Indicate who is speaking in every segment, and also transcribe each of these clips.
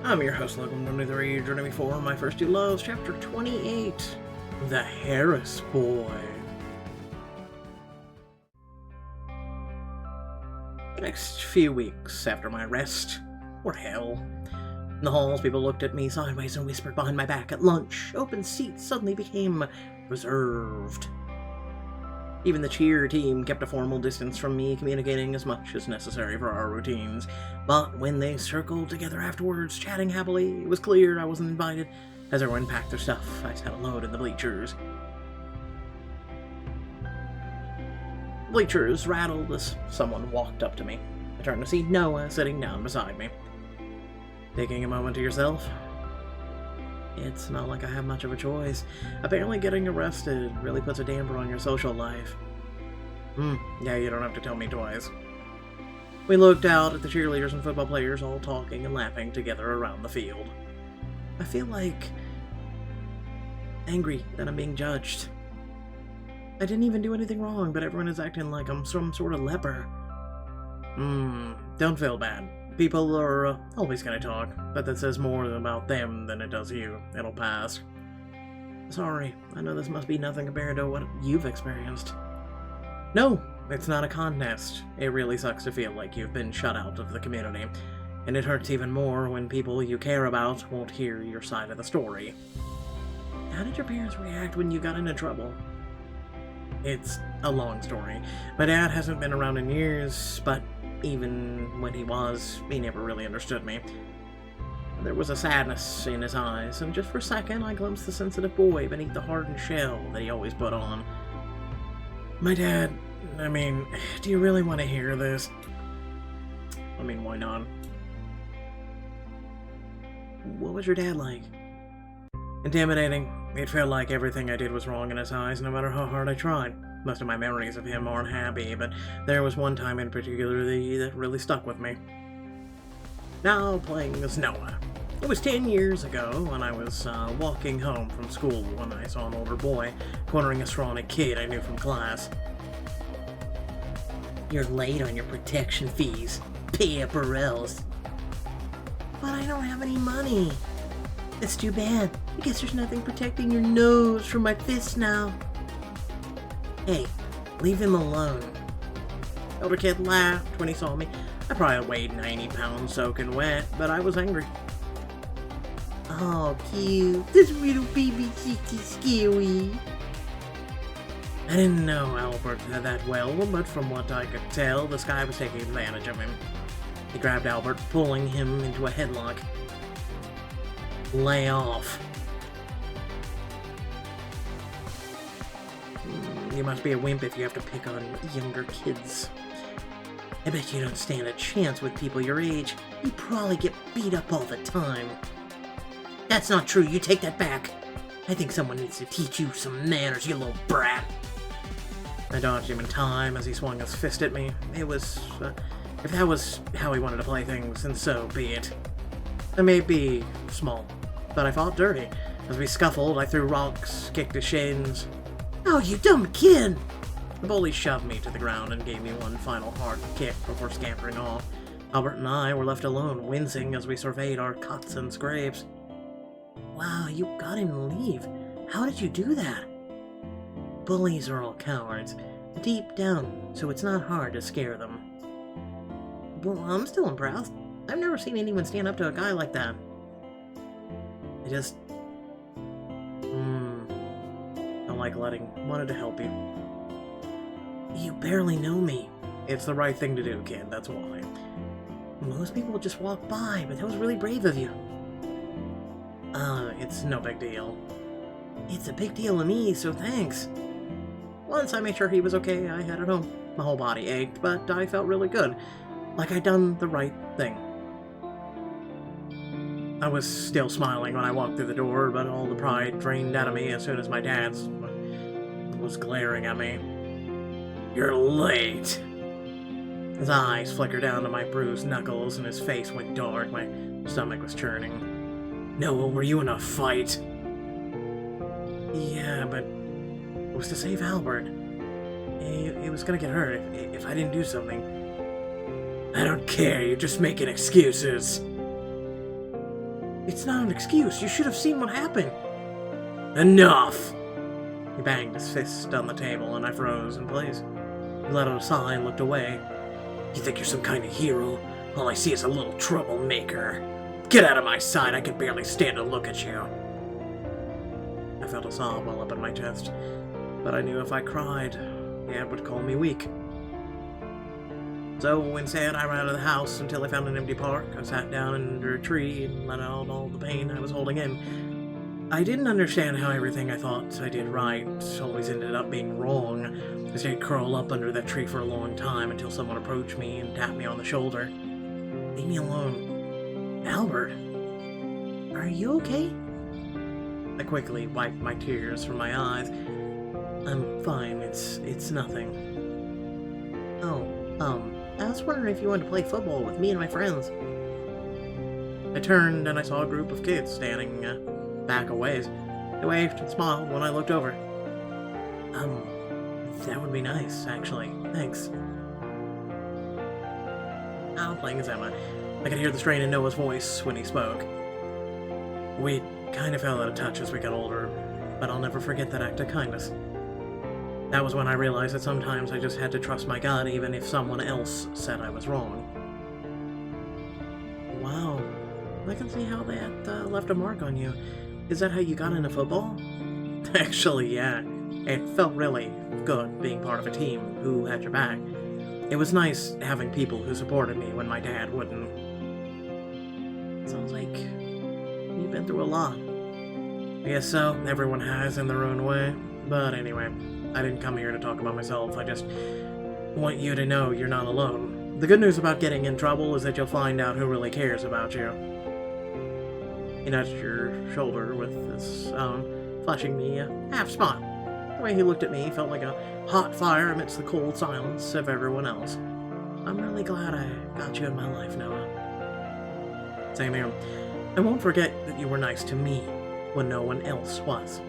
Speaker 1: I'm your host, Logan 23, joining me for My First Two Loves, Chapter 28, The Harris Boy. The next few weeks after my arrest were hell. In the halls, people looked at me sideways and whispered behind my back. At lunch, open seats suddenly became reserved. Even the cheer team kept a formal distance from me, communicating as much as necessary for our routines. But when they circled together afterwards, chatting happily, it was clear I wasn't invited. As everyone packed their stuff, I sat alone in the bleachers. Bleachers rattled as someone walked up to me. I turned to see Noah sitting down beside me. Taking a moment to yourself? It's not like I have much of a choice. Apparently getting arrested really puts a damper on your social life. Yeah, you don't have to tell me twice. We looked out at the cheerleaders and football players all talking and laughing together around the field. I feel like angry that I'm being judged. I didn't even do anything wrong, but everyone is acting like I'm some sort of leper. Don't feel bad. People are always gonna talk, but that says more about them than it does you. It'll pass. Sorry, I know this must be nothing compared to what you've experienced. No, it's not a contest. It really sucks to feel like you've been shut out of the community, and it hurts even more when people you care about won't hear your side of the story. How did your parents react when you got into trouble? It's a long story. My dad hasn't been around in years, but even when he was, he never really understood me. There was a sadness in his eyes, and just for a second I glimpsed the sensitive boy beneath the hardened shell that he always put on. My dad, do you really want to hear this? Why not? What was your dad like? Intimidating. It felt like everything I did was wrong in his eyes, no matter how hard I tried. Most of my memories of him aren't happy, but there was one time in particular that really stuck with me. Now playing as Noah. It was 10 years ago when I was walking home from school when I saw an older boy cornering a scrawny kid I knew from class. You're late on your protection fees. Pay up or else. But I don't have any money. That's too bad. I guess there's nothing protecting your nose from my fists now. Hey, leave him alone. The older kid laughed when he saw me. I probably weighed 90 pounds soaking wet, but I was angry. Oh, cute. This little baby is scary. I didn't know Albert that well, but from what I could tell, this guy was taking advantage of him. He grabbed Albert, pulling him into a headlock. Lay off. You must be a wimp if you have to pick on younger kids. I bet you don't stand a chance with people your age. You probably get beat up all the time. That's not true, you take that back. I think someone needs to teach you some manners, you little brat. I dodged him in time as he swung his fist at me. It was, if that was how he wanted to play things, then so be it. I may be small, but I fought dirty. As we scuffled, I threw rocks, kicked his shins. Oh, you dumb kid! The bully shoved me to the ground and gave me one final hard kick before scampering off. Albert and I were left alone, wincing as we surveyed our cuts and scrapes. Wow, you got him to leave. How did you do that? Bullies are all cowards, deep down, so it's not hard to scare them. Well, I'm still impressed. I've never seen anyone stand up to a guy like that. I just... wanted to help you. You barely know me. It's the right thing to do, kid, that's why. Most people just walk by, but that was really brave of you. It's no big deal. It's a big deal to me, so thanks. Once I made sure he was okay, I headed home. My whole body ached, but I felt really good. Like I'd done the right thing. I was still smiling when I walked through the door, but all the pride drained out of me as soon as my dad was glaring at me. You're late. His eyes flickered down to my bruised knuckles and his face went dark. My stomach was churning. Noah, were you in a fight? Yeah, but it was to save Albert. He was gonna get hurt if I didn't do something. I don't care, you're just making excuses. It's not an excuse. You should have seen what happened. Enough! He banged his fist on the table, and I froze in place. He let out a sigh and looked away. You think you're some kind of hero? All I see is a little troublemaker. Get out of my sight, I can barely stand to look at you. I felt a sob well up in my chest, but I knew if I cried, Dad would call me weak. So instead, I ran out of the house until I found an empty park. I sat down under a tree and let out all the pain I was holding in. I didn't understand how everything I thought I did right always ended up being wrong. I stayed curled up under that tree for a long time until someone approached me and tapped me on the shoulder. Leave me alone. Albert, are you okay? I quickly wiped my tears from my eyes. I'm fine, it's nothing. Oh, I was wondering if you wanted to play football with me and my friends. I turned and I saw a group of kids standing back a ways. They waved and smiled when I looked over. That would be nice, actually. Thanks. Oh, playing as Emma. I could hear the strain in Noah's voice when he spoke. We kind of fell out of touch as we got older, but I'll never forget that act of kindness. That was when I realized that sometimes I just had to trust my gut even if someone else said I was wrong. Wow. I can see how that left a mark on you. Is that how you got into football? Actually, yeah. It felt really good being part of a team who had your back. It was nice having people who supported me when my dad wouldn't. Sounds like you've been through a lot. I guess so. Everyone has in their own way. But anyway, I didn't come here to talk about myself. I just want you to know you're not alone. The good news about getting in trouble is that you'll find out who really cares about you. He nudged your shoulder with his own, flashing me a half smile. The way he looked at me felt like a hot fire amidst the cold silence of everyone else. I'm really glad I got you in my life, Noah. Same here. I won't forget that you were nice to me when no one else was.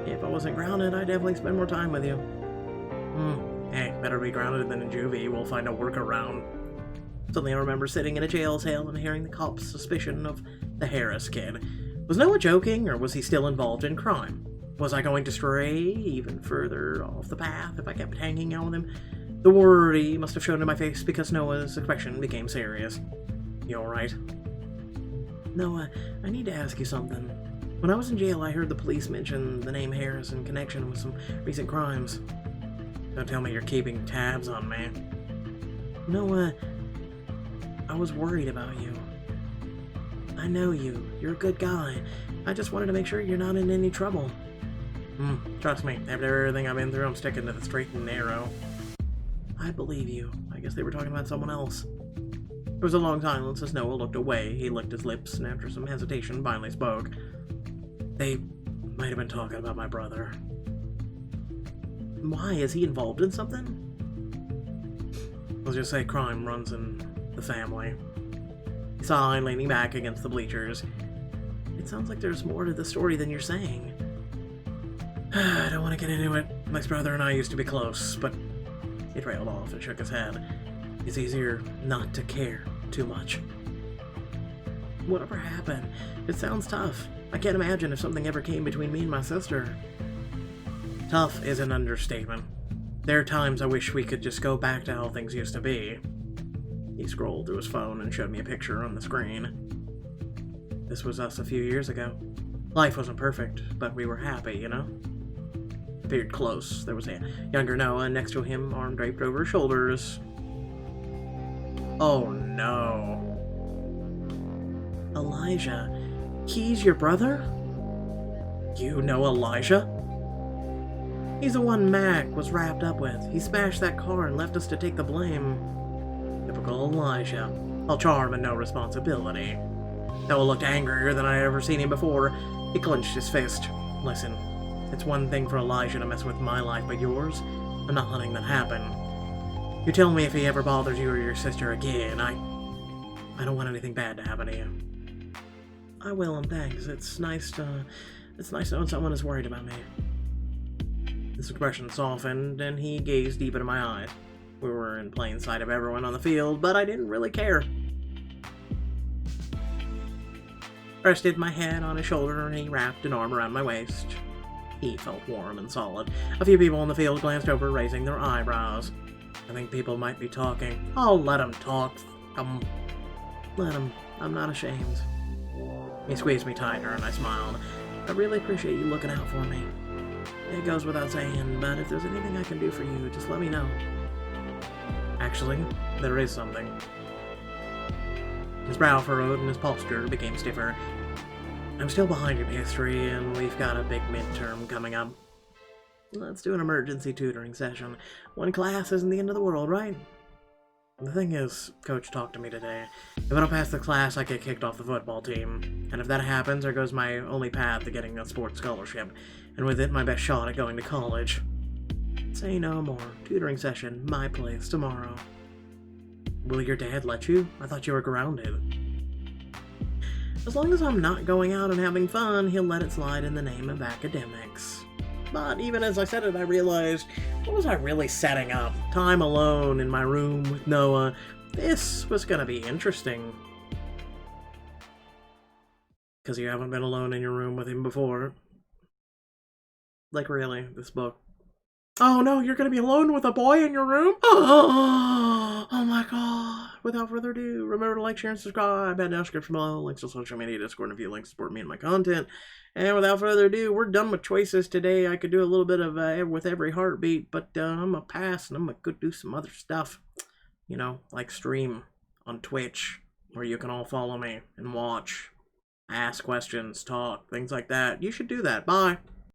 Speaker 1: If I wasn't grounded, I'd definitely spend more time with you. Hey, better be grounded than in juvie. We'll find a workaround. Suddenly I remember sitting in a jail cell and hearing the cops' suspicion of the Harris kid. Was Noah joking, or was he still involved in crime? Was I going to stray even further off the path if I kept hanging out with him? The worry must have shown in my face because Noah's expression became serious. You alright? Noah, I need to ask you something. When I was in jail, I heard the police mention the name Harris in connection with some recent crimes. Don't tell me you're keeping tabs on me. Noah, I was worried about you. I know you. You're a good guy. I just wanted to make sure you're not in any trouble. Trust me, after everything I've been through, I'm sticking to the straight and narrow. I believe you. I guess they were talking about someone else. There was a long silence as Noah looked away. He licked his lips and after some hesitation finally spoke. They might have been talking about my brother. Why? Is he involved in something? Let's just say crime runs in the family. He sighed, leaning back against the bleachers. It sounds like there's more to the story than you're saying. I don't want to get into it. My brother and I used to be close, but he trailed off and shook his head. It's easier not to care too much. Whatever happened? It sounds tough. I can't imagine if something ever came between me and my sister. Tough is an understatement. There are times I wish we could just go back to how things used to be. He scrolled through his phone and showed me a picture on the screen. This was us a few years ago. Life wasn't perfect, but we were happy, you know? I peered close. There was a younger Noah, and next to him, arm draped over his shoulders. Oh no. Elijah. He's your brother? You know Elijah? He's the one Mac was wrapped up with. He smashed that car and left us to take the blame. Typical Elijah. All charm and no responsibility. Noah looked angrier than I had ever seen him before. He clenched his fist. Listen, it's one thing for Elijah to mess with my life, but yours? I'm not letting that happen. You tell me if he ever bothers you or your sister again. I don't want anything bad to happen to you. I will, and thanks. It's nice knowing someone is worried about me. His expression softened, and he gazed deep into my eyes. We were in plain sight of everyone on the field, but I didn't really care. rested my head on his shoulder, and he wrapped an arm around my waist. He felt warm and solid. A few people in the field glanced over, raising their eyebrows. I think people might be talking. I'll let them talk. Let them. I'm not ashamed. He squeezed me tighter, and I smiled. I really appreciate you looking out for me. It goes without saying, but if there's anything I can do for you, just let me know. Actually, there is something. His brow furrowed and his posture became stiffer. I'm still behind in history, and we've got a big midterm coming up. Let's do an emergency tutoring session. One class isn't the end of the world, right? The thing is, Coach talked to me today. If I don't pass the class, I get kicked off the football team. And if that happens, there goes my only path to getting a sports scholarship. And with it, my best shot at going to college. Say no more. Tutoring session, my place, tomorrow. Will your dad let you? I thought you were grounded. As long as I'm not going out and having fun, he'll let it slide in the name of academics. But even as I said it, I realized, what was I really setting up? Time alone in my room with Noah. This was gonna be interesting. Because you haven't been alone in your room with him before. Like, really, this book. Oh no, you're gonna be alone with a boy in your room? Oh my god. Without further ado, remember to like, share, and subscribe. Add down description below, links to social media, Discord, and a few links to support me and my content. And without further ado, we're done with choices today. I could do a little bit of with every heartbeat, but I'm gonna pass and I'm gonna go do some other stuff. You know, like stream on Twitch, where you can all follow me and watch, ask questions, talk, things like that. You should do that. Bye.